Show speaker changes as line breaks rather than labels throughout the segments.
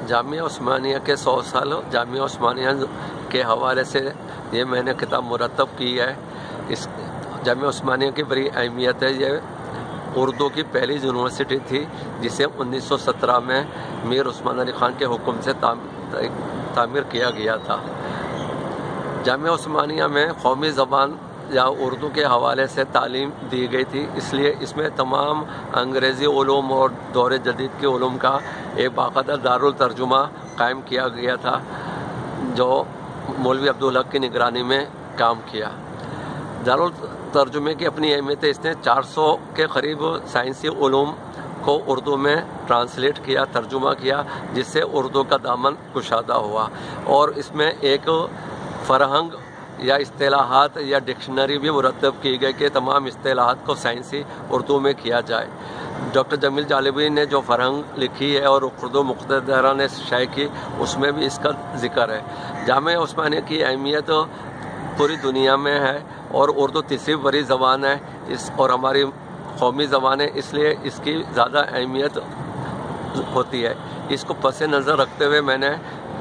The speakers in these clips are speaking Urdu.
جامعہ عثمانیہ کے 100 سال جامعہ عثمانیہ کے حوالے سے یہ میں نے کتاب مرتب کی ہے۔ اس جامعہ عثمانیہ کی بڑی اہمیت ہے۔ یہ اردو کی پہلی یونیورسٹی تھی جسے 1917 میں میر عثمان علی خان کے حکم سے تعمیر کیا گیا تھا۔ جامعہ عثمانیہ میں قومی زبان یا اردو کے حوالے سے تعلیم دی گئی تھی، اس لیے اس میں تمام انگریزی علوم اور دور جدید کے علوم کا ایک باقاعدہ دارالترجمہ قائم کیا گیا تھا جو مولوی عبدالحق کی نگرانی میں کام کیا۔ دارالترجمے کی اپنی اہمیت ہے، اس نے 400 کے قریب سائنسی علوم کو اردو میں ٹرانسلیٹ کیا، ترجمہ کیا، جس سے اردو کا دامن کشادہ ہوا، اور اس میں ایک فرہنگ یا اصطلاحات یا ڈکشنری بھی مرتب کی گئی کہ تمام اصطلاحات کو سائنسی اردو میں کیا جائے۔ ڈاکٹر جمیل جالبی نے جو فرہنگ لکھی ہے اور اردو مقتدرہ نے شائع کی، اس میں بھی اس کا ذکر ہے۔ جامعہ عثمانیہ کی اہمیت پوری دنیا میں ہے اور اردو تیسری بڑی زبان ہے اور ہماری قومی زبان ہے، اس لیے اس کی زیادہ اہمیت ہوتی ہے۔ اس کو پس نظر رکھتے ہوئے میں نے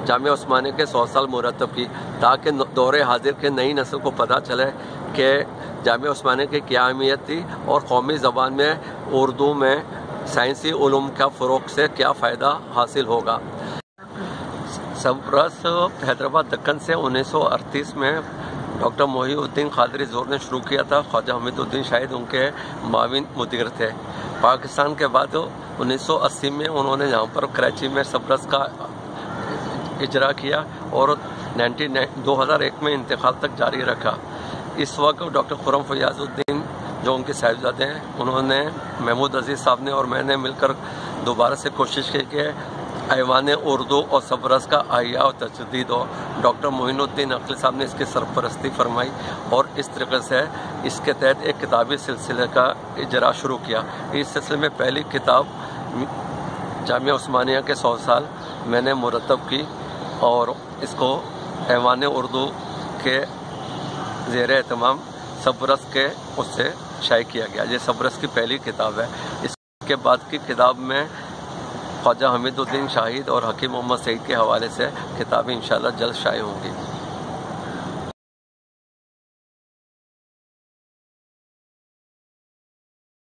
جامعہ عثمانیہ کے 100 سال مرتب کی، تاکہ دور حاضر کے نئی نسل کو پتہ چلے کہ جامعہ عثمانیہ کی کیا اہمیت تھی اور قومی زبان میں اردو میں سائنسی علوم کا فروغ سے کیا فائدہ حاصل ہوگا۔ سبرس حیدرآباد دکن سے 1938 میں ڈاکٹر محی الدین قادری زور نے شروع کیا تھا۔ خواجہ حمید الدین شاہد ان کے معاون مدیر تھے۔ پاکستان کے بعد 1980 میں انہوں نے یہاں پر کراچی میں سبرس کا اجرا کیا اور 2001 میں انتقال تک جاری رکھا۔ اس وقت ڈاکٹر خرم فیاض الدین جو ان کے صاحبزادے ہیں، انہوں نے محمود عزیز صاحب نے اور میں نے مل کر دوبارہ سے کوشش کی کہ ایوان اردو اور سبرس کا احیاء و تجدید ہو۔ ڈاکٹر معین الدین عقیل صاحب نے اس کی سرپرستی فرمائی اور اس طریقے سے اس کے تحت ایک کتابی سلسلے کا اجرا شروع کیا۔ اس سلسلے میں پہلی کتاب جامعہ عثمانیہ کے 100 سال میں نے مرتب کی اور اس کو ایوان اردو کے زیر اہتمام سبرس کے اس سے شائع کیا گیا۔ یہ سبرس کی پہلی کتاب ہے۔ اس کے بعد کی کتاب میں خواجہ حمید الدین شاہد اور حکیم محمد سعید کے حوالے سے کتابیں انشاءاللہ جلد شائع ہوں گی۔